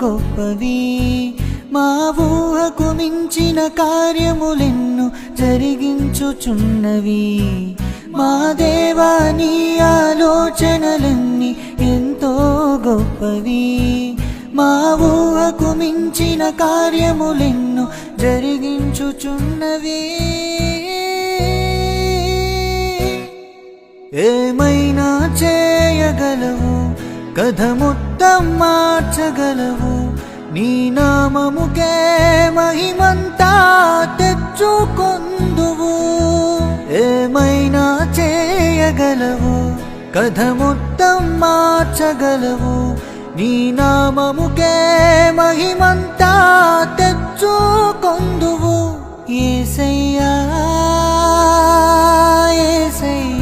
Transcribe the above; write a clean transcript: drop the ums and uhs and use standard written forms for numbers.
గొప్పవి మా ఊహకు మించిన కార్యములెన్నో జరిగించుచున్నవి మా దేవా నీ ఆలోచనలన్నీ ఎంతో గొప్పవి మా ఊహకు మించిన కార్యములెన్నో జరిగించుచున్నవి ఏమైనా చేయగలవు కథ మొత్తం మార్చగలవు నీ నామముకే మహిమంతా తెచ్చుకొందువు ఏమైనా చేయగలవు కథ మొత్తం మార్చగలవు నీ నామముకే మహిమంతా తెచ్చుకొందువు యేసయ్యా యేసయ్యా